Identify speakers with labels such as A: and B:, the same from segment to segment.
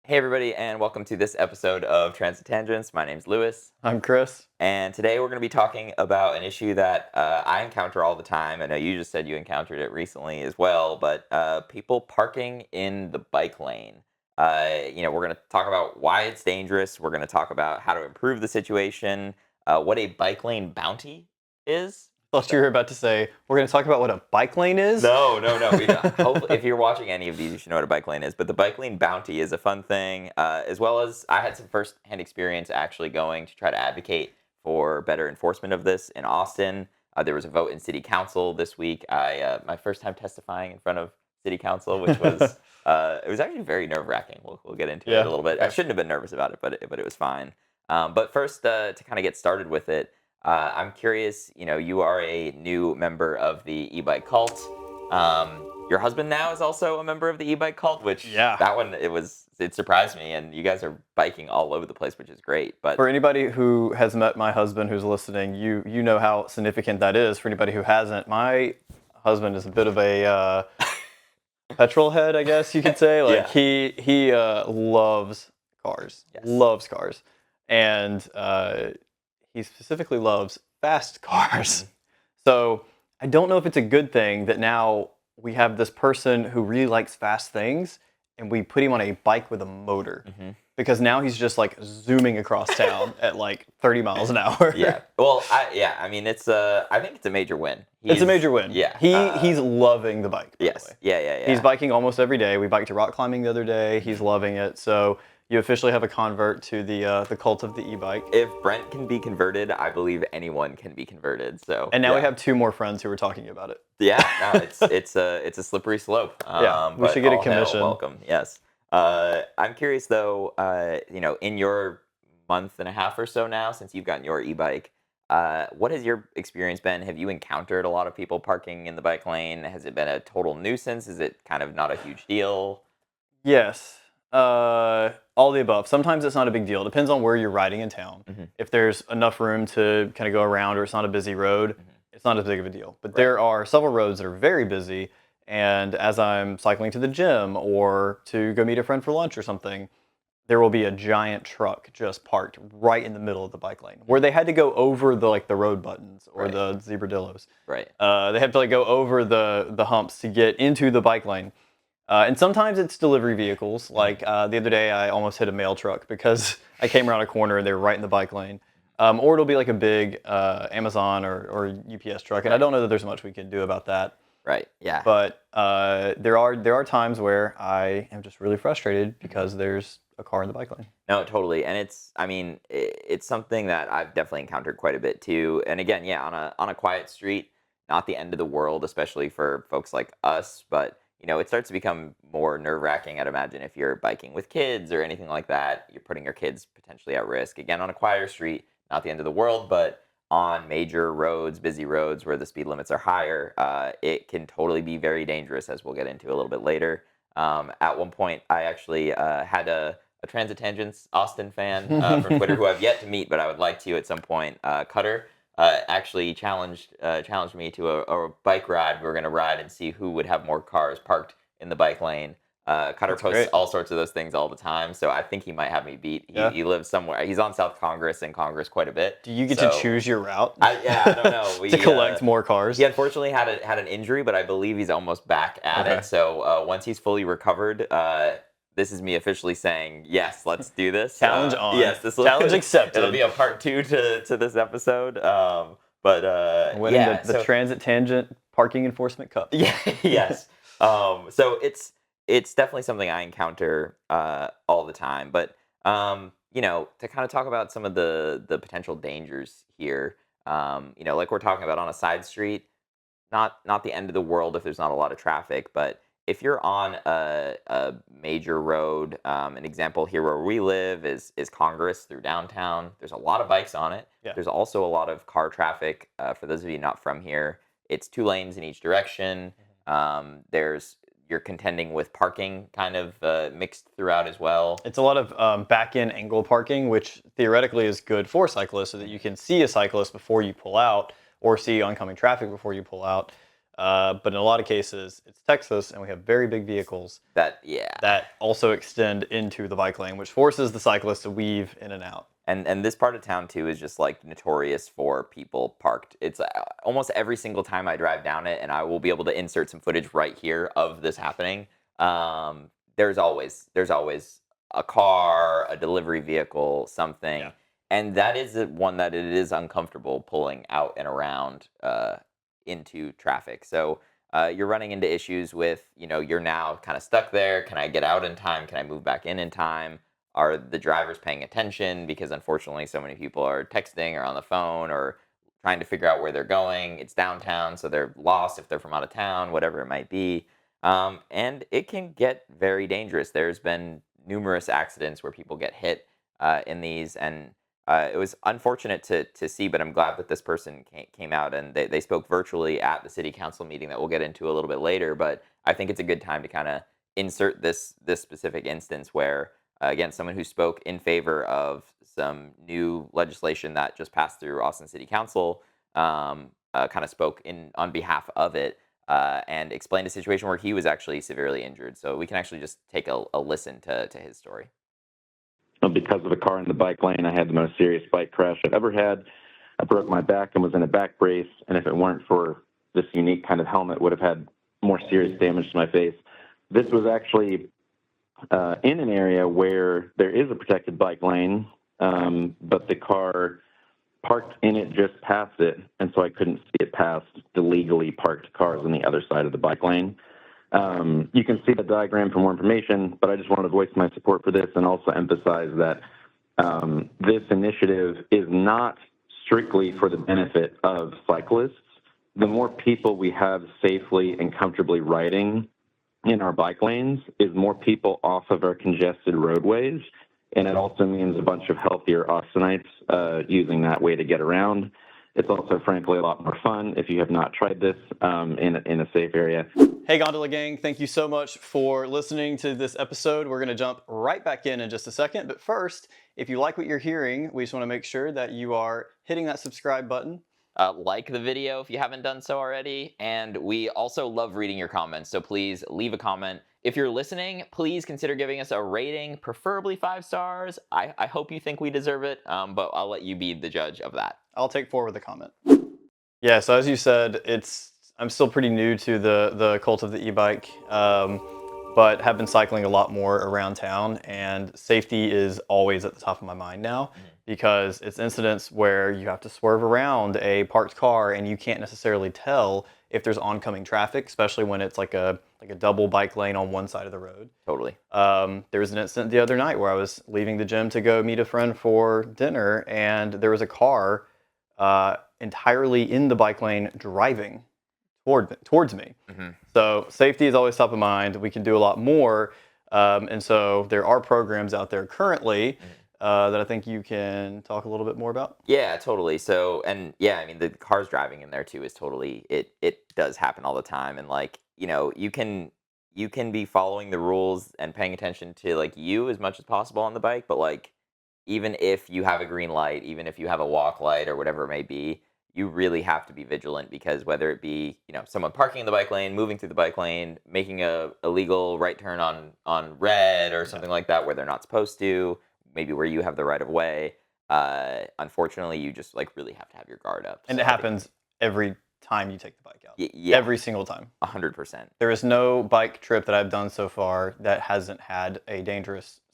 A: Hey, everybody, and welcome to this episode of Transit Tangents. My name's Lewis,
B: I'm Chris.
A: and today we're going to be talking about an issue that I encounter all the time. I know you just said you encountered it recently as well, but people parking in the bike lane. We're going to talk about why it's dangerous. We're going to talk about how to improve the situation, what a bike lane bounty is.
B: Thought you were about to say we're going to talk about what a bike lane is.
A: No. Hopefully, if you're watching any of these, you should know what a bike lane is. But the bike lane bounty is a fun thing, as well as I had some first-hand experience actually going to try to advocate for better enforcement of this in Austin. There was a vote in City Council this week. My first time testifying in front of City Council, which was it was actually very nerve-wracking. We'll get into it a little bit. I shouldn't have been nervous about it, but it was fine. But first, to kind of get started with it. I'm curious, you are a new member of the e-bike cult. Your husband now is also a member of the e-bike cult, which that one, it surprised me, and you guys are biking all over the place, which is great. But
B: for anybody who has met my husband who's listening, you know how significant that is. For anybody who hasn't, my husband is a bit of a petrol head, I guess you could say. Like he loves cars, and he specifically loves fast cars. So I don't know if it's a good thing that now we have this person who really likes fast things and we put him on a bike with a motor. Because now he's just like zooming across town at like 30 miles an hour.
A: Yeah. Well, I mean, I think it's a major win.
B: It's a major win.
A: Yeah.
B: He's loving the bike, by the way.
A: Yeah.
B: He's biking almost every day. We biked to rock climbing the other day. He's loving it. So you officially have a convert to the cult of the e-bike.
A: If Brent can be converted, I believe anyone can be converted. So.
B: And now we have 2 more friends who are talking about it.
A: Yeah. No, it's a slippery slope.
B: We should get a commission.
A: Welcome. Yes. I'm curious though, in your month and a half or so now since you've gotten your e-bike, what has your experience been? Have you encountered a lot of people parking in the bike lane? Has it been a total nuisance? Is it kind of not a huge deal?
B: Yes. All the above. Sometimes it's not a big deal. It depends on where you're riding in town. If there's enough room to kind of go around or it's not a busy road, it's not as big of a deal. But there are several roads that are very busy. And as I'm cycling to the gym or to go meet a friend for lunch or something, there will be a giant truck just parked right in the middle of the bike lane where they had to go over the road buttons or the zebradillos.
A: Right.
B: They have to go over the humps to get into the bike lane. And sometimes it's delivery vehicles. Like the other day, I almost hit a mail truck because I came around a corner and they were right in the bike lane. Or it'll be like a big Amazon or UPS truck. And I don't know that there's much we can do about that.
A: Right. Yeah.
B: But there are times where I am just really frustrated because there's a car in the bike lane.
A: No, totally. And it's something that I've definitely encountered quite a bit too. And again, on a quiet street, not the end of the world, especially for folks like us. But it starts to become more nerve-wracking, I'd imagine, if you're biking with kids or anything like that. You're putting your kids potentially at risk. Again, on a quieter street, not the end of the world, but on major roads, busy roads where the speed limits are higher, it can totally be very dangerous, as we'll get into a little bit later. At one point, I actually had a Transit Tangents Austin fan from Twitter who I've yet to meet, but I would like to at some point. Cutter actually challenged me to a bike ride. We were going to ride and see who would have more cars parked in the bike lane. Cutter posts all sorts of those things all the time, so I think he might have me beat. He lives somewhere. He's on South Congress and Congress quite a bit.
B: Do you get to choose your route?
A: I don't know.
B: To collect more cars?
A: He unfortunately had an injury, but I believe he's almost back at it. So once he's fully recovered, this is me officially saying, yes, let's do this.
B: Challenge on.
A: Yes,
B: challenge accepted.
A: It'll be a part 2 to this episode.
B: Winning the Transit Tangent Parking Enforcement Cup.
A: Yeah. Yes. So it's definitely something I encounter all the time. But to kind of talk about some of the potential dangers here, like we're talking about on a side street, not the end of the world if there's not a lot of traffic, but if you're on a major road, an example here where we live is Congress through downtown. There's a lot of bikes on it.
B: Yeah.
A: There's also a lot of car traffic. For those of you not from here, it's 2 lanes in each direction. You're contending with parking kind of mixed throughout as well.
B: It's a lot of back-in angle parking, which theoretically is good for cyclists so that you can see a cyclist before you pull out or see oncoming traffic before you pull out. But in a lot of cases, it's Texas, and we have very big vehicles
A: That yeah.
B: that also extend into the bike lane, which forces the cyclist to weave in and out.
A: And this part of town too is just like notorious for people parked. It's almost every single time I drive down it, and I will be able to insert some footage right here of this happening. There's always a car, a delivery vehicle,
B: Yeah.
A: something, and that is one that it is uncomfortable pulling out and around into traffic. So you're running into issues with, you're now kind of stuck there. Can I get out in time? Can I move back in time? Are the drivers paying attention? Because unfortunately, so many people are texting or on the phone or trying to figure out where they're going. It's downtown, so they're lost if they're from out of town, whatever it might be. And it can get very dangerous. There's been numerous accidents where people get hit in these, and it was unfortunate to see, but I'm glad that this person came out and they spoke virtually at the city council meeting that we'll get into a little bit later. But I think it's a good time to kind of insert this specific instance where, again, someone who spoke in favor of some new legislation that just passed through Austin City Council, kind of spoke in on behalf of it, and explained a situation where he was actually severely injured. So we can actually just take a listen to his story.
C: Because of a car in the bike lane, I had the most serious bike crash I've ever had. I broke my back and was in a back brace, and if it weren't for this unique kind of helmet, would have had more serious damage to my face. This was actually in an area where there is a protected bike lane, but the car parked in it just past it, and so I couldn't see it past the legally parked cars on the other side of the bike lane. You can see the diagram for more information, but I just wanted to voice my support for this and also emphasize that this initiative is not strictly for the benefit of cyclists. The more people we have safely and comfortably riding in our bike lanes is more people off of our congested roadways, and it also means a bunch of healthier Austinites using that way to get around. It's also, frankly, a lot more fun if you have not tried this in a safe area.
B: Hey, Gondola Gang, thank you so much for listening to this episode. We're going to jump right back in just a second. But first, if you like what you're hearing, we just want to make sure that you are hitting that subscribe button.
A: Like the video if you haven't done so already. And we also love reading your comments, so please leave a comment. If you're listening, please consider giving us a rating, preferably 5 stars. I hope you think we deserve it, but I'll let you be the judge of that.
B: I'll take 4 with a comment. Yeah, so as you said, I'm still pretty new to the cult of the e-bike, but have been cycling a lot more around town, and safety is always at the top of my mind now, because it's incidents where you have to swerve around a parked car and you can't necessarily tell if there's oncoming traffic, especially when it's like a double bike lane on one side of the road.
A: Totally.
B: There was an incident the other night where I was leaving the gym to go meet a friend for dinner, and there was a car entirely in the bike lane driving towards me. So safety is always top of mind. We can do a lot more, and so there are programs out there currently that I think you can talk a little bit more about.
A: Yeah, totally. So, and yeah, I mean, the cars driving in there too is totally, it does happen all the time. And like, you can be following the rules and paying attention to like you as much as possible on the bike, but like, even if you have a green light, even if you have a walk light or whatever it may be, you really have to be vigilant, because whether it be, someone parking in the bike lane, moving through the bike lane, making a illegal right turn on red or something like that where they're not supposed to, maybe where you have the right of way, unfortunately, you just like really have to have your guard up.
B: And it happens every time you take the bike out.
A: Yeah,
B: every single time.
A: 100%.
B: There is no bike trip that I've done so far that hasn't had a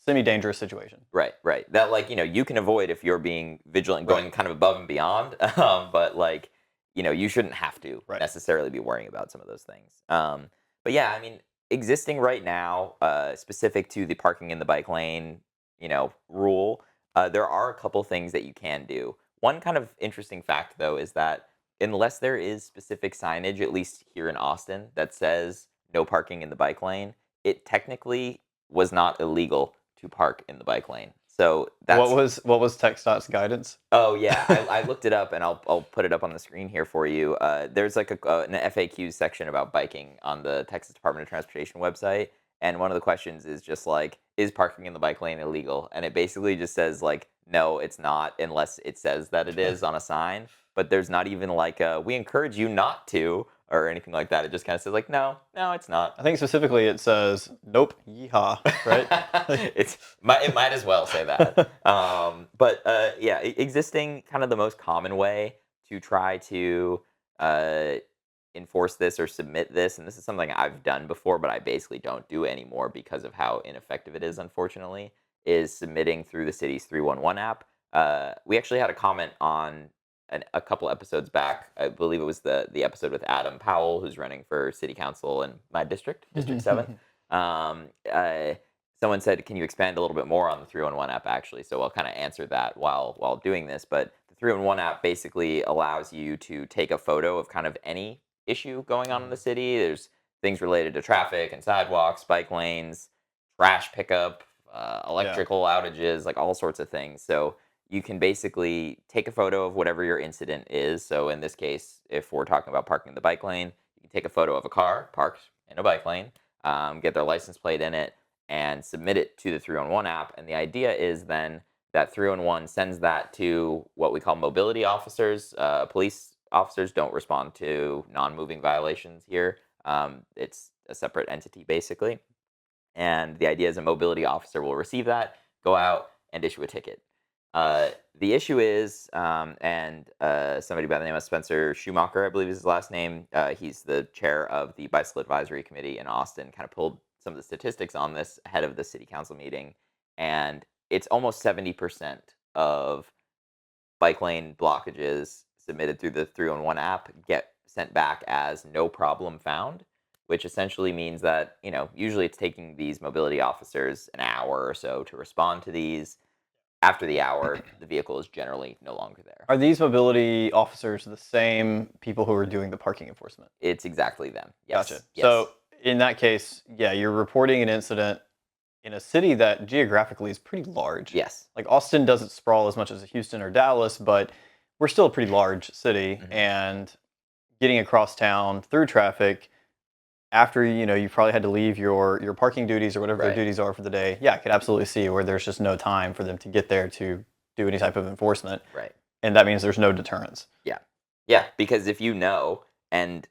B: semi-dangerous situation.
A: Right. That like, you can avoid if you're being vigilant, going kind of above and beyond. But like, you shouldn't have to necessarily be worrying about some of those things. But yeah, I mean, existing right now, specific to the parking in the bike lane, rule, there are a couple things that you can do. One kind of interesting fact, though, is that unless there is specific signage, at least here in Austin, that says no parking in the bike lane, it technically was not illegal to park in the bike lane. So that's
B: what was TxDOT's guidance?
A: Oh yeah, I looked it up, and I'll put it up on the screen here for you. There's like an FAQ section about biking on the Texas Department of Transportation website, and one of the questions is just like, is parking in the bike lane illegal? And it basically just says like, no, it's not, unless it says that it is on a sign. But there's not even like we encourage you not to, or anything like that. It just kind of says like, no, it's not.
B: I think specifically it says, nope, yeehaw, right?
A: It might as well say that. But yeah, existing kind of the most common way to try to uh, enforce this or submit this, and this is something I've done before, but I basically don't do anymore because of how ineffective it is, unfortunately, is submitting through the city's 311 app. We actually had a comment on a couple episodes back. I believe it was the episode with Adam Powell, who's running for city council in my district, District 7. Um, uh, Someone said, "Can you expand a little bit more on the 311 app?" Actually, so I'll kind of answer that while doing this. But the 311 app basically allows you to take a photo of kind of any issue going on in the city. There's things related to traffic and sidewalks, bike lanes, trash pickup, electrical outages, like all sorts of things. So you can basically take a photo of whatever your incident is. So in this case, if we're talking about parking in the bike lane, you can take a photo of a car parked in a bike lane, get their license plate in it, and submit it to the 311 app. And the idea is then that 311 sends that to what we call mobility officers. Police officers don't respond to non-moving violations here. It's a separate entity, basically. And the idea is a mobility officer will receive that, go out, and issue a ticket. The issue is, and somebody by the name of Spencer Schumacher, I believe is his last name, he's the chair of the Bicycle Advisory Committee in Austin, kind of pulled some of the statistics on this ahead of the city council meeting. And it's almost 70% of bike lane blockages submitted through the 311 app get sent back as no problem found, which essentially means that, usually it's taking these mobility officers an hour or so to respond to these. After the hour, the vehicle is generally no longer there.
B: Are these mobility officers the same people who are doing the parking enforcement?
A: It's exactly them. Yes.
B: Gotcha.
A: Yes.
B: So in that case, yeah, you're reporting an incident in a city that geographically is pretty large.
A: Yes.
B: Like Austin doesn't sprawl as much as Houston or Dallas, but we're still a pretty large city,
A: Mhm.
B: and getting across town through traffic after you probably had to leave your parking duties or whatever their
A: Right.
B: duties are for the day. Yeah, I could absolutely see where there's just no time for them to get there to do any type of enforcement,
A: Right.
B: and that means there's no deterrence.
A: Yeah, because if and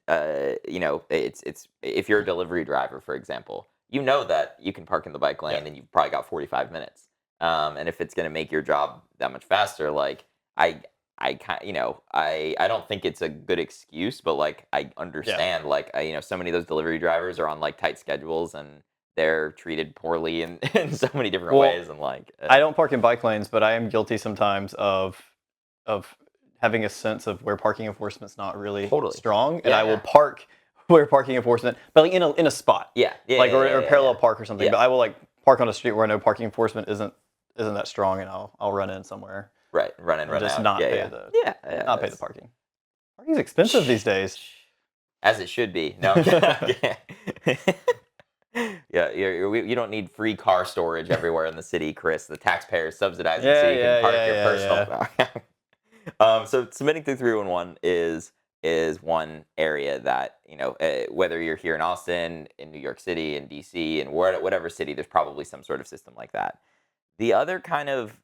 A: it's if you're a delivery driver, for example, you know that you can park in the bike lane
B: Yeah.
A: and you've probably got 45 minutes. And if it's going to make your job that much faster, like I kind, I don't think it's a good excuse, but like I understand, like so many of those delivery drivers are on like tight schedules and they're treated poorly in, in so many different
B: Well,
A: ways, and like
B: I don't park in bike lanes, but I am guilty sometimes of having a sense of where parking enforcement's not really
A: Totally.
B: strong, and
A: Yeah,
B: I will
A: yeah.
B: park where parking enforcement, but like in a spot,
A: yeah, yeah,
B: like
A: yeah,
B: or
A: yeah, yeah,
B: parallel
A: yeah.
B: park or something.
A: Yeah.
B: But I will like park on a street where I know parking enforcement isn't that strong, and I'll run in somewhere
A: Right, run in,
B: and
A: run
B: just
A: out.
B: not
A: Yeah,
B: pay
A: yeah.
B: the
A: Yeah, yeah,
B: not pay the
A: that's-
B: parking. Parking's expensive these days.
A: As it should be. No. Yeah, you don't need free car storage everywhere in the city, Chris. The taxpayers subsidize it so you can park your personal car. So submitting through 311 is one area that whether you're here in Austin, in New York City, in DC, and whatever city, there's probably some sort of system like that. The other kind of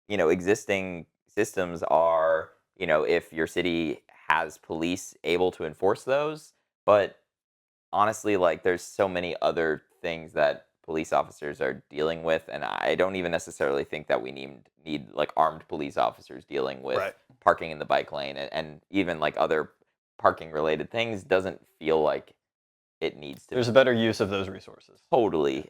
A: existing systems are if your city has police able to enforce those, but honestly, like there's so many other things that police officers are dealing with, and I don't even necessarily think that we need like armed police officers dealing with
B: Right.
A: parking in the bike lane, and even like other parking related things doesn't feel like it needs to
B: There's a better use of those resources.
A: totally.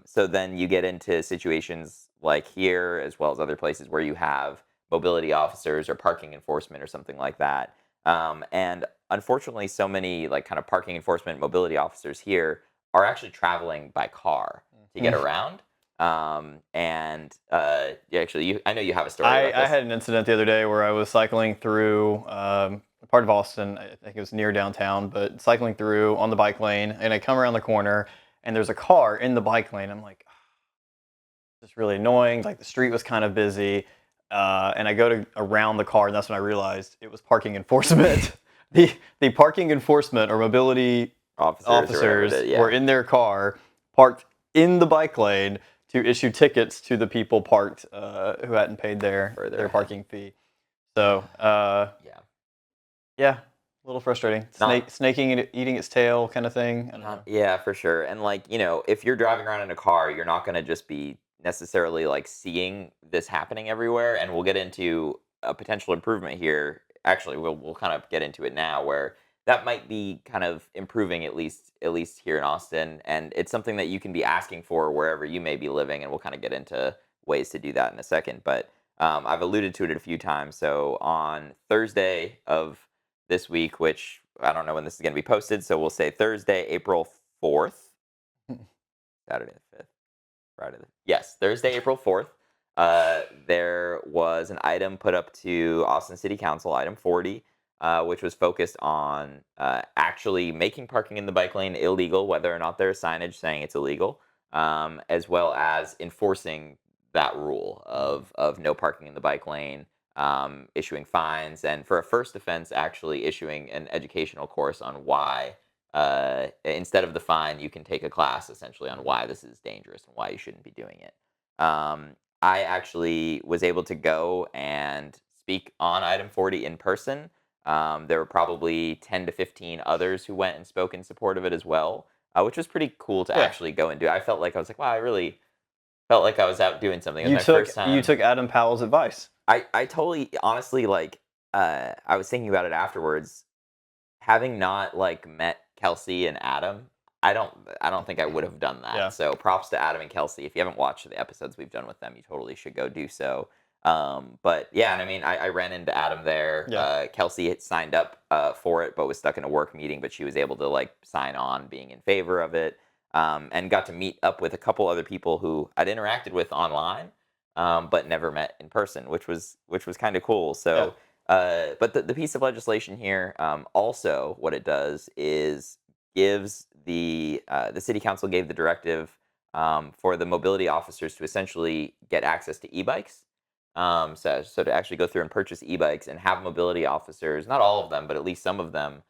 A: So then you get into situations like here, as well as other places where you have mobility officers or parking enforcement or something like that. And unfortunately, so many like kind of parking enforcement mobility officers here are actually traveling by car to get around. Yeah, actually, I know you have a story about
B: I
A: this.
B: had an incident the other day where I was cycling through a part of Austin. I think it was near downtown, but cycling through on the bike lane, and I come around the corner, and there's a car in the bike lane. I'm like, this is really annoying. Like the street was kind of busy, and I go to around the car, and that's when I realized it was parking enforcement. the parking enforcement or mobility officers
A: Yeah.
B: were in their car, parked in the bike lane to issue tickets to the people parked who hadn't paid
A: Further
B: their
A: ahead.
B: parking fee. So
A: Yeah.
B: yeah, a little frustrating.
A: Not
B: Snaking it, eating its tail kind of thing. I don't know.
A: Yeah, for sure. And like, if you're driving around in a car, you're not going to just be necessarily like seeing this happening everywhere. And we'll get into a potential improvement here. Actually, we'll kind of get into it now where that might be kind of improving at least here in Austin. And it's something that you can be asking for wherever you may be living. And we'll kind of get into ways to do that in a second. But I've alluded to it a few times. So on Thursday of this week, which I don't know when this is going to be posted. So we'll say Thursday, April 4th, Saturday the 5th, yes, Thursday, April 4th. There was an item put up to Austin City Council, item 40, which was focused on actually making parking in the bike lane illegal, whether or not there's signage saying it's illegal, as well as enforcing that rule of no parking in the bike lane, issuing fines, and for a first offense, actually issuing an educational course on why, instead of the fine, you can take a class essentially on why this is dangerous and why you shouldn't be doing it. I actually was able to go and speak on item 40 in person. There were probably 10 to 15 others who went and spoke in support of it as well, which was pretty cool to
B: Yeah.
A: actually go and do. I felt like wow, I really felt like I was out doing something. It was
B: You
A: my
B: took
A: first time.
B: you took Adam Powell's advice.
A: I totally honestly like I was thinking about it afterwards, having not like met Kelsey and Adam, I don't think I would have done that.
B: Yeah.
A: So props to Adam and Kelsey. If you haven't watched the episodes we've done with them, you totally should go do so. But yeah, and I mean I ran into Adam there.
B: Yeah.
A: Kelsey had signed up for it but was stuck in a work meeting, but she was able to like sign on being in favor of it. And got to meet up with a couple other people who I'd interacted with online, but never met in person, which was kind of cool. So, but the piece of legislation here, also what it does is gives the city council gave the directive for the mobility officers to essentially get access to e-bikes. So to actually go through and purchase e-bikes and have mobility officers, not all of them, but at least some of them,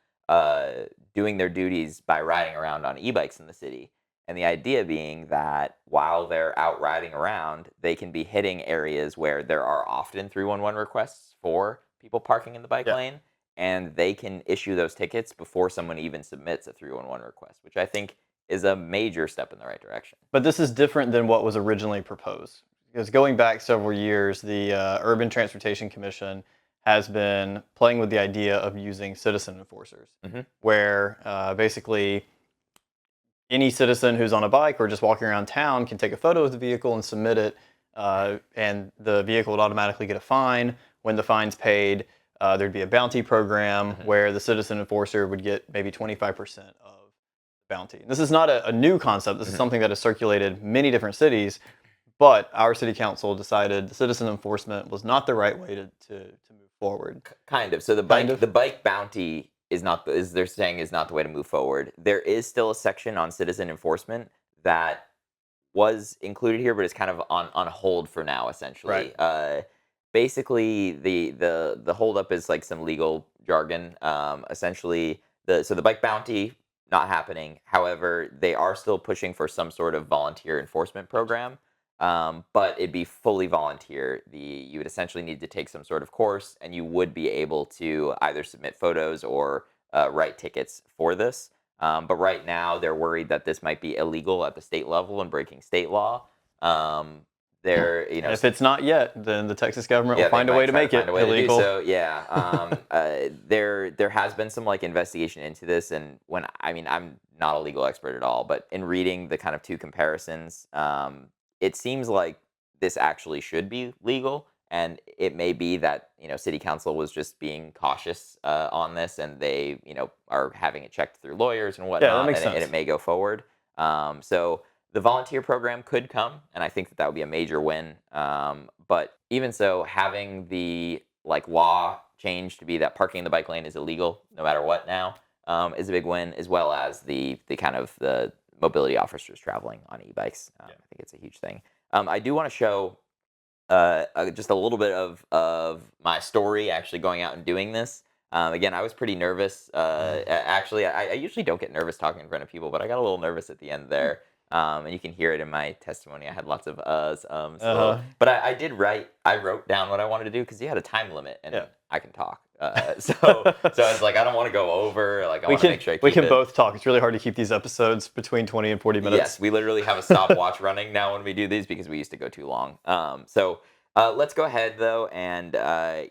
A: doing their duties by riding around on e-bikes in the city. And the idea being that while they're out riding around, they can be hitting areas where there are often 311 requests for people parking in the bike
B: Yeah.
A: lane, and they can issue those tickets before someone even submits a 311 request, which I think is a major step in the right direction.
B: But this is different than what was originally proposed. Because going back several years, the Urban Transportation Commission has been playing with the idea of using citizen enforcers,
A: Mhm.
B: where basically any citizen who's on a bike or just walking around town can take a photo of the vehicle and submit it, and the vehicle would automatically get a fine. When the fine's paid, there'd be a bounty program where the citizen enforcer would get maybe 25% of the bounty. This is not a new concept. This is something that has circulated many different cities, but our city council decided citizen enforcement was not the right way to move forward.
A: Kind of. So
B: Kind of.
A: the bike bounty is not the, is they're saying is not the way to move forward. There is still a section on citizen enforcement that was included here, but it's kind of on hold for now. Essentially, basically the holdup is like some legal jargon. Essentially, the bike bounty not happening. However, they are still pushing for some sort of volunteer enforcement program. But it'd be fully volunteer. You would essentially need to take some sort of course, and you would be able to either submit photos or write tickets for this. But right now, they're worried that this might be illegal at the state level and breaking state law. They're
B: And if it's not yet, then the Texas government will
A: they
B: find a
A: might
B: way to
A: try
B: make it
A: find a way to do
B: illegal.
A: so, yeah. There has been some like investigation into this, and I'm not a legal expert at all, but in reading the kind of two comparisons, it seems like this actually should be legal, and it may be that city council was just being cautious on this, and they are having it checked through lawyers and whatnot,
B: makes
A: and
B: sense.
A: it may go forward. So the volunteer program could come, and I think that would be a major win. But even so, having the law change to be that parking in the bike lane is illegal no matter what now, is a big win, as well as the kind of the mobility officers traveling on e-bikes. I think it's a huge thing. I do want to show just a little bit of my story actually going out and doing this. Again, I was pretty nervous. Actually, I usually don't get nervous talking in front of people, but I got a little nervous at the end there. And you can hear it in my testimony. I had lots of but I wrote down what I wanted to do because you had a time limit, and I can talk. So it's like I don't want to go over. Like I want to make sure I keep
B: we can
A: it.
B: both talk. It's really hard to keep these episodes between 20 and 40 minutes.
A: Yes, we literally have a stopwatch running now when we do these because we used to go too long. Let's go ahead though, and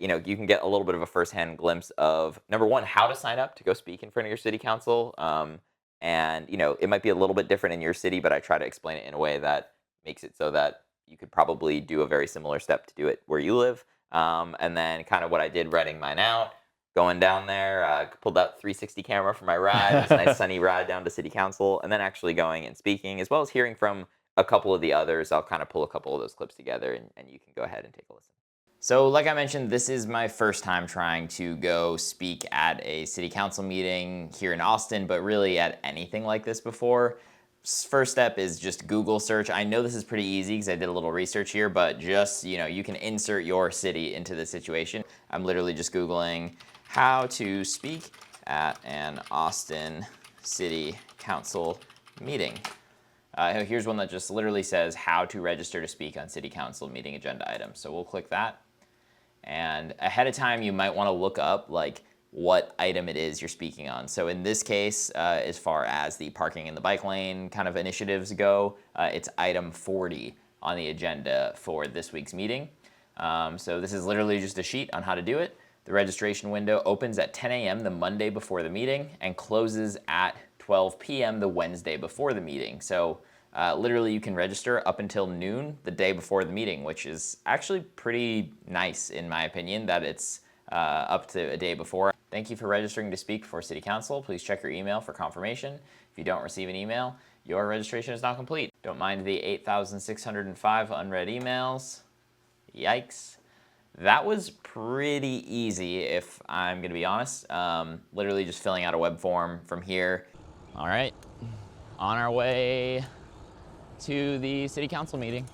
A: you can get a little bit of a firsthand glimpse of number one, how to sign up to go speak in front of your city council. And it might be a little bit different in your city, but I try to explain it in a way that makes it so that you could probably do a very similar step to do it where you live. And then kind of what I did writing mine out, going down there, pulled out 360 camera for my ride. It was a nice sunny ride down to city council, and then actually going and speaking, as well as hearing from a couple of the others. I'll kind of pull a couple of those clips together, and you can go ahead and take a listen. So like I mentioned, this is my first time trying to go speak at a city council meeting here in Austin, but really at anything like this before. First step is just Google search. I know this is pretty easy because I did a little research here, but just, you can insert your city into the situation. I'm literally just Googling how to speak at an Austin City Council meeting. Here's one that just literally says how to register to speak on City Council meeting agenda items. So we'll click that. And ahead of time, you might want to look up like what item it is you're speaking on. So in this case, as far as the parking in the bike lane kind of initiatives go, it's item 40 on the agenda for this week's meeting. So this is literally just a sheet on how to do it. The registration window opens at 10 a.m. the Monday before the meeting and closes at 12 p.m. the Wednesday before the meeting. So literally you can register up until noon the day before the meeting, which is actually pretty nice in my opinion that it's up to a day before. Thank you for registering to speak for City Council. Please check your email for confirmation. If you don't receive an email, your registration is not complete. Don't mind the 8,605 unread emails. Yikes. That was pretty easy, if I'm gonna be honest. Literally just filling out a web form from here. All right, on our way to the City Council meeting.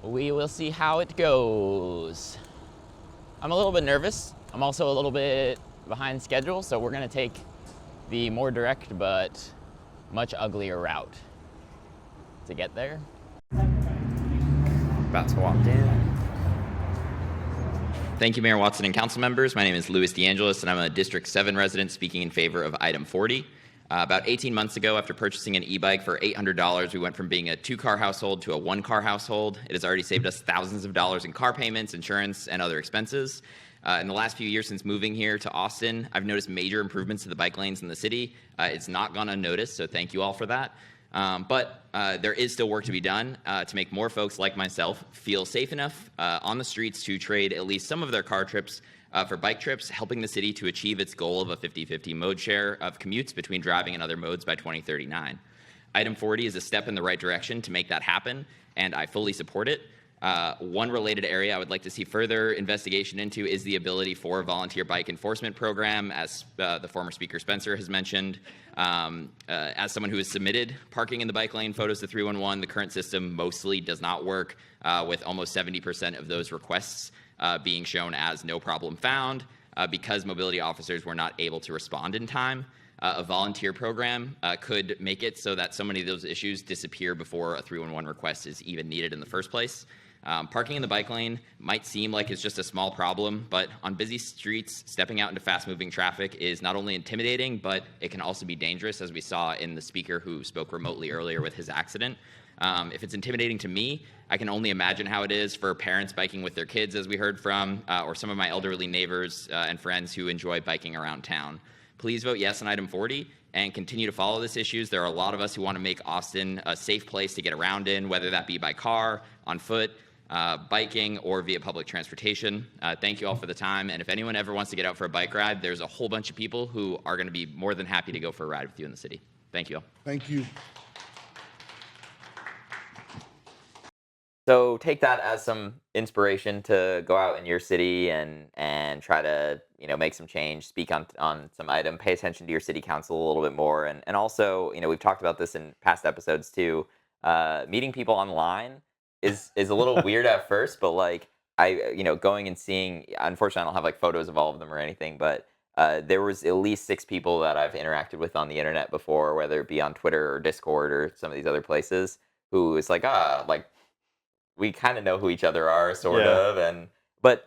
A: We will see how it goes. I'm a little bit nervous. I'm also a little bit behind schedule, so we're gonna take the more direct but much uglier route to get there. About to walk in. Thank you, Mayor Watson and council members. My name is Louis DeAngelis, and I'm a District 7 resident speaking in favor of item 40. About 18 months ago, after purchasing an e-bike for $800, we went from being a two-car household to a one-car household. It has already saved us thousands of dollars in car payments, insurance, and other expenses. In the last few years since moving here to Austin, I've noticed major improvements to the bike lanes in the city. It's not gone unnoticed, so thank you all for that. But there is still work to be done to make more folks like myself feel safe enough on the streets to trade at least some of their car trips for bike trips, helping the city to achieve its goal of a 50-50 mode share of commutes between driving and other modes by 2039. Item 40 is a step in the right direction to make that happen, and I fully support it. One related area I would like to see further investigation into is the ability for a volunteer bike enforcement program, as the former speaker Spencer has mentioned. As someone who has submitted parking in the bike lane photos to 311, the current system mostly does not work, with almost 70% of those requests being shown as no problem found because mobility officers were not able to respond in time. A volunteer program could make it so that so many of those issues disappear before a 311 request is even needed in the first place. Parking in the bike lane might seem like it's just a small problem, but on busy streets, stepping out into fast-moving traffic is not only intimidating, but it can also be dangerous, as we saw in the speaker who spoke remotely earlier with his accident. If it's intimidating to me, I can only imagine how it is for parents biking with their kids, as we heard from, or some of my elderly neighbors and friends who enjoy biking around town. Please vote yes on item 40 and continue to follow these issues. There are a lot of us who want to make Austin a safe place to get around in, whether that be by car, on foot, biking, or via public transportation. Thank you all for the time. And if anyone ever wants to get out for a bike ride, there's a whole bunch of people who are going to be more than happy to go for a ride with you in the city. Thank you all.
D: Thank you.
A: So take that as some inspiration to go out in your city and try to make some change, speak on some item, pay attention to your city council a little bit more, and also we've talked about this in past episodes too. Meeting people online is a little weird at first, but like going and seeing. Unfortunately, I don't have like photos of all of them or anything, but there was at least 6 people that I've interacted with on the internet before, whether it be on Twitter or Discord or some of these other places, who is like we kind of know who each other are, sort of,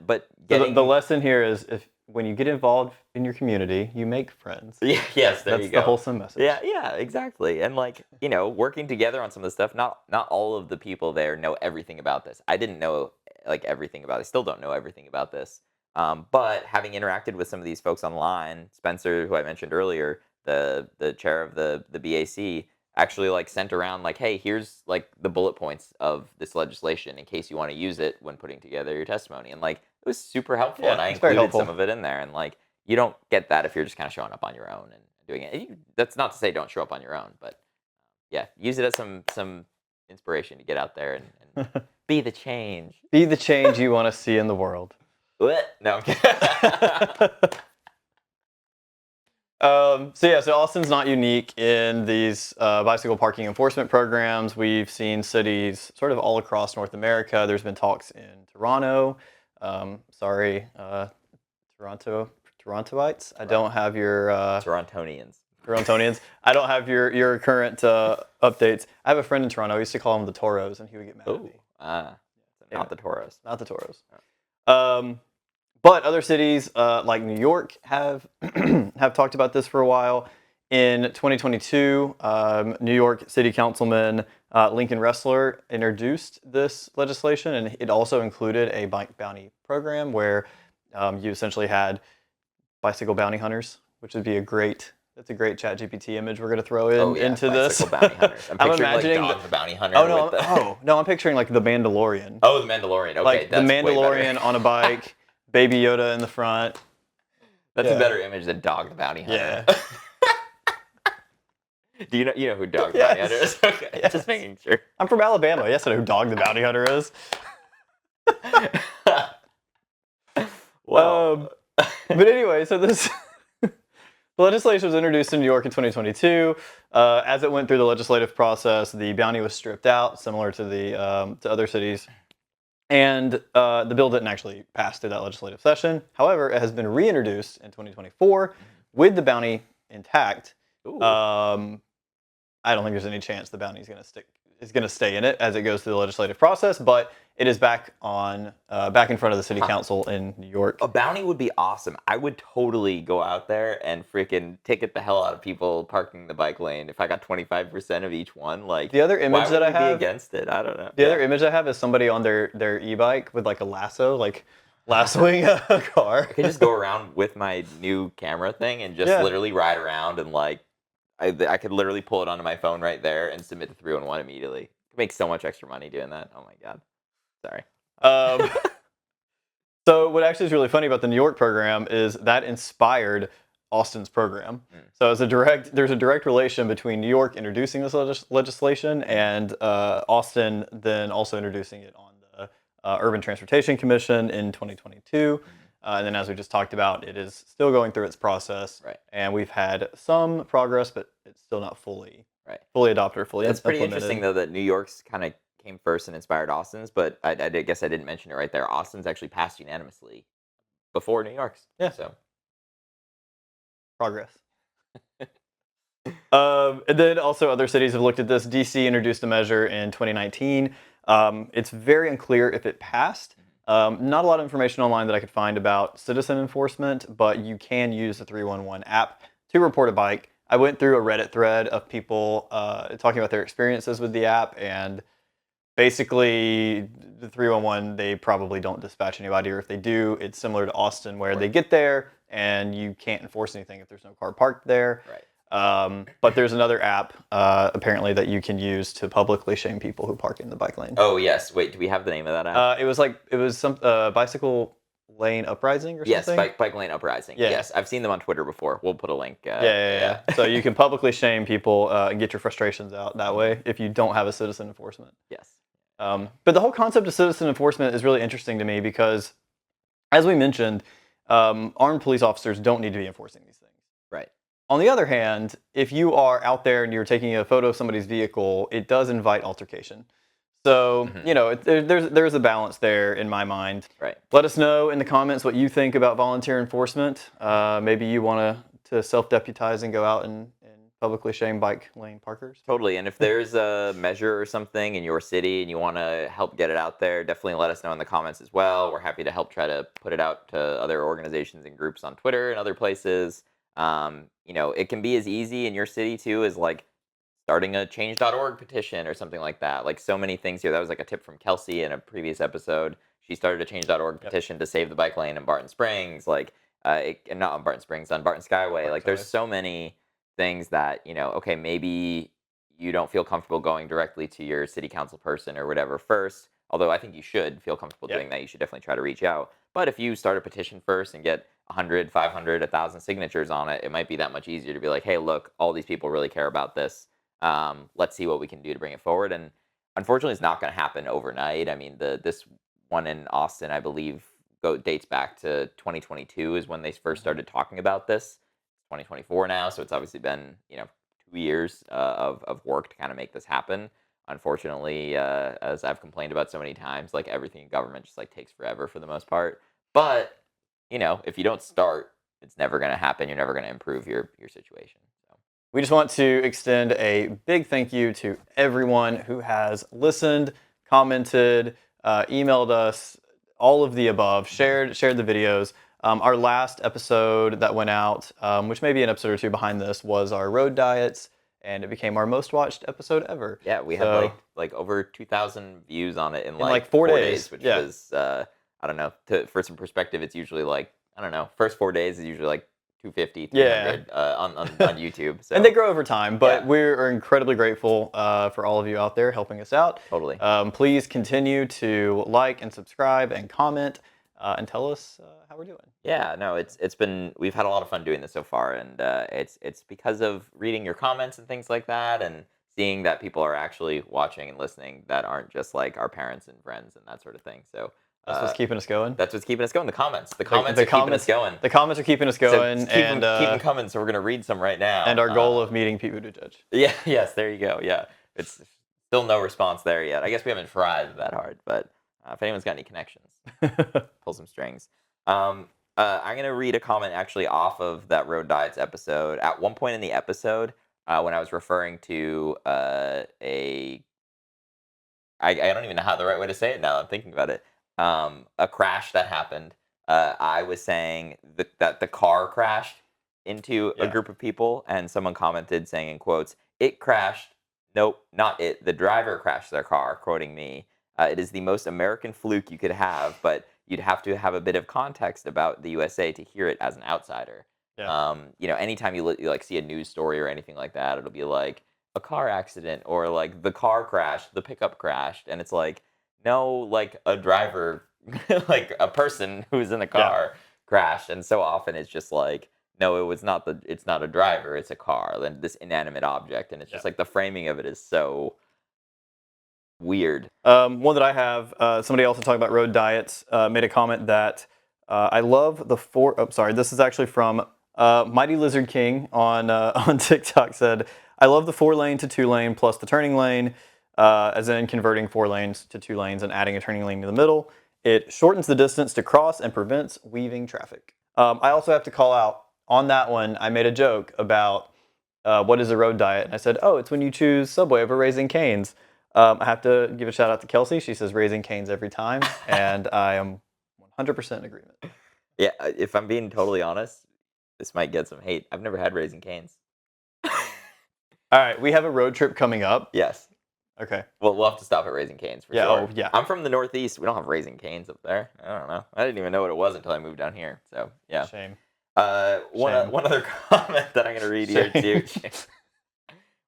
A: but
B: So
A: getting
B: the lesson here is when you get involved in your community, you make friends.
A: yeah, yes, there
B: That's
A: you
B: the
A: go.
B: wholesome message.
A: Yeah, exactly. And like, working together on some of the stuff, not all of the people there know everything about this. I didn't know like everything about it. I still don't know everything about this. But having interacted with some of these folks online, Spencer, who I mentioned earlier, the chair of the BAC, actually like sent around like, hey, here's like the bullet points of this legislation in case you want to use it when putting together your testimony. And like it was super helpful,
B: Yeah,
A: and I
B: it's very
A: included
B: helpful.
A: some of it in there. And like you don't get that if you're just kind of showing up on your own and doing it. That's not to say don't show up on your own, but yeah, use it as some inspiration to get out there and be the change.
B: Be the change you want to see in the world.
A: What? No, I'm kidding.
B: So Austin's not unique in these bicycle parking enforcement programs. We've seen cities sort of all across North America. There's been talks in Toronto. Torontoites. I don't have your
A: Torontonians.
B: Torontonians. I don't have your current updates. I have a friend in Toronto. I used to call him the Toros, and he would get mad at me.
A: Not the Toros.
B: Not the Toros. But other cities like New York have have talked about this for a while. In 2022, New York City Councilman Lincoln Ressler introduced this legislation, and it also included a bike bounty program where you essentially had bicycle bounty hunters, which would be that's a great ChatGPT image we're going to throw into this.
A: Bicycle bounty hunters. I'm picturing
B: imagining
A: like Dog the Bounty Hunter.
B: No, I'm picturing like the Mandalorian.
A: Oh, the Mandalorian. Okay,
B: Like the
A: that's way better.
B: Mandalorian on a bike, Baby Yoda in the front.
A: That's a better image than Dog the Bounty Hunter.
B: Yeah.
A: Do you know who Dog the
B: Yes.
A: Bounty Hunter is? Okay,
B: Yes.
A: just making sure.
B: I'm from Alabama. Yes, I know who Dog the Bounty Hunter is.
A: Well,
B: But anyway, so this the legislation was introduced in New York in 2022. As it went through the legislative process, the bounty was stripped out, similar to the to other cities, and the bill didn't actually pass through that legislative session. However, it has been reintroduced in 2024 with the bounty intact. I don't think there's any chance the bounty is going to stay in it as it goes through the legislative process, but it is back in front of the city council in New York.
A: a bounty would be awesome. I would totally go out there and freaking ticket the hell out of people parking the bike lane if I got 25% of each one. Like
B: The other image
A: why
B: that
A: would
B: I
A: we be
B: have
A: against it. I don't know.
B: The other image I have is somebody on their e-bike with like a lasso, like lassoing a car.
A: I could just go around with my new camera thing and just literally ride around and like I could literally pull it onto my phone right there and submit the 311 immediately. Could make so much extra money doing that. Oh my god. Sorry.
B: So what actually is really funny about the New York program is that inspired Austin's program. So there's a direct relation between New York introducing this legislation and Austin then also introducing it on the Urban Transportation Commission in 2022. And then, as we just talked about, it is still going through its process,
A: Right.
B: and we've had some progress, but it's still not fully adopted or fully
A: That's pretty
B: implemented.
A: interesting though that New York's kind of came first and inspired Austin's, but I guess I didn't mention it right there. Austin's actually passed unanimously before New York's.
B: Yeah.
A: So
B: Progress. And then also other cities have looked at this. DC introduced a measure in 2019. It's very unclear if it passed. Not a lot of information online that I could find about citizen enforcement, but you can use the 311 app to report a bike. I went through a Reddit thread of people talking about their experiences with the app, and basically the 311, they probably don't dispatch anybody, or if they do, it's similar to Austin where they get there and you can't enforce anything if there's no car parked there.
A: Right.
B: But there's another app apparently that you can use to publicly shame people who park in the bike lane.
A: Oh yes. Wait, do we have the name of that app?
B: It was some bicycle lane uprising or
A: Yes,
B: something.
A: bike lane uprising.
B: Yeah.
A: Yes, I've seen them on Twitter before. We'll put a link.
B: Yeah. So you can publicly shame people and get your frustrations out that way if you don't have a citizen enforcement.
A: Yes.
B: But the whole concept of citizen enforcement is really interesting to me because, as we mentioned, armed police officers don't need to be enforcing these things.
A: Right.
B: On the other hand, if you are out there and you're taking a photo of somebody's vehicle, it does invite altercation. So, there's a balance there in my mind.
A: Right.
B: Let us know in the comments what you think about volunteer enforcement. Maybe you want to self-deputize and go out and publicly shame bike lane parkers.
A: Totally. And if there's a measure or something in your city and you want to help get it out there, definitely let us know in the comments as well. We're happy to help try to put it out to other organizations and groups on Twitter and other places. It can be as easy in your city too as like starting a change.org petition or something like that. Like so many things here. That was like a tip from Kelsey in a previous episode. She started a change.org petition to save the bike lane in Barton Springs. Like, not on Barton Springs, on Barton Skyway. Like, there's so many things that, okay, maybe you don't feel comfortable going directly to your city council person or whatever first. Although I think you should feel comfortable doing that. You should definitely try to reach out. But if you start a petition first and get 100, 500, 1,000 signatures on it, it might be that much easier to be like, hey, look, all these people really care about this. Let's see what we can do to bring it forward. And unfortunately, it's not going to happen overnight. I mean, this one in Austin, I believe, dates back to 2022 is when they first started talking about this. 2024 now, so it's obviously been 2 years of work to kind of make this happen. Unfortunately, as I've complained about so many times, like everything in government just like takes forever for the most part. But if you don't start, it's never going to happen. You're never going to improve your situation. So.
B: We just want to extend a big thank you to everyone who has listened, commented, emailed us, all of the above, shared the videos. Our last episode that went out, which may be an episode or two behind this, was our road diets, and it became our most watched episode ever.
A: Yeah, we had like over 2,000 views on it in like
B: 4 days,
A: which was I don't know. For some perspective, it's usually like first 4 days is usually like 250, 300 on YouTube. So.
B: And they grow over time, but we're incredibly grateful for all of you out there helping us out.
A: Totally.
B: Please continue to like and subscribe and comment and tell us how we're doing.
A: Yeah, no, we've had a lot of fun doing this so far, and it's because of reading your comments and things like that, and seeing that people are actually watching and listening that aren't just like our parents and friends and that sort of thing. So.
B: That's what's keeping us going.
A: That's what's keeping us going. The comments are keeping us going.
B: The comments are keeping us going,
A: so keep them coming. So we're gonna read some right now.
B: And our goal of meeting Pete Buttigieg.
A: Yeah. Yes. There you go. Yeah. It's still no response there yet. I guess we haven't tried that hard, but if anyone's got any connections, pull some strings. I'm gonna read a comment actually off of that Road Diets episode. At one point in the episode, when I was referring to I don't even know how the right way to say it now. I'm thinking about it. A crash that happened. I was saying that the car crashed into a group of people, and someone commented saying in quotes, "It crashed. Nope, not it. The driver crashed their car," quoting me. It is the most American fluke you could have, but you'd have to have a bit of context about the USA to hear it as an outsider.
B: Yeah.
A: Anytime you like see a news story or anything like that, it'll be like a car accident or like the car crashed, the pickup crashed, and it's like, no, like a driver, like a person who's in the car crashed, and so often it's just like, no, it's not a driver, it's a car, and this inanimate object, and it's just like the framing of it is so weird.
B: One that I have, somebody else talking about road diets made a comment that I love the this is actually from Mighty Lizard King on TikTok. Said, I love the 4-lane to 2-lane plus the turning lane. As in converting 4 lanes to 2 lanes and adding a turning lane in the middle. It shortens the distance to cross and prevents weaving traffic. I also have to call out, on that one, I made a joke about what is a road diet. And I said, it's when you choose Subway over Raising Cane's. I have to give a shout out to Kelsey. She says Raising Cane's every time. And I am 100% in agreement.
A: Yeah, if I'm being totally honest, this might get some hate. I've never had Raising Cane's.
B: All right, we have a road trip coming up.
A: Yes.
B: Okay.
A: Well, we'll have to stop at Raising Cane's for sure.
B: Oh, yeah.
A: I'm from the Northeast. We don't have Raising Cane's up there. I don't know. I didn't even know what it was until I moved down here. So, yeah.
B: Shame.
A: One other comment that I'm going to read here, too,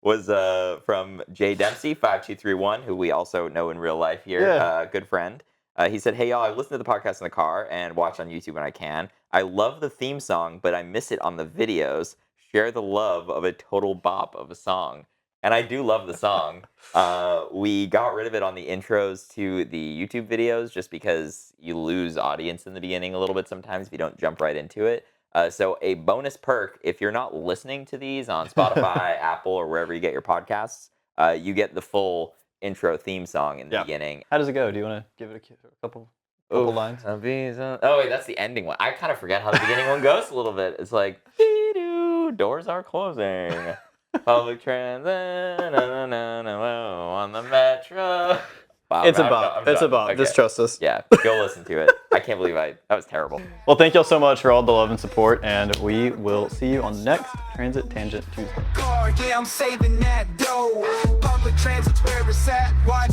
A: was from Jay Dempsey, 5231, who we also know in real life here. Good friend. He said, hey, y'all, I listen to the podcast in the car and watch on YouTube when I can. I love the theme song, but I miss it on the videos. Share the love of a total bop of a song. And I do love the song. We got rid of it on the intros to the YouTube videos just because you lose audience in the beginning a little bit sometimes if you don't jump right into it. So a bonus perk, if you're not listening to these on Spotify, Apple, or wherever you get your podcasts, you get the full intro theme song in the beginning.
B: How does it go? Do you want to give it a couple lines?
A: Oh, wait, that's the ending one. I kind of forget how the beginning one goes a little bit. It's like, doors are closing. Public transit, on the metro. Wow,
B: It's
A: I'm
B: a
A: done-
B: bop.
A: I'm
B: It's a
A: done.
B: bop.
A: Okay.
B: Just trust us.
A: Yeah, go listen to it. I can't believe that was terrible.
B: Well, thank y'all so much for all the love and support, and we will see you on the next Transit Tangent Tuesday.
D: Yeah, I'm saving that dough. Public transit's where it's at. Watch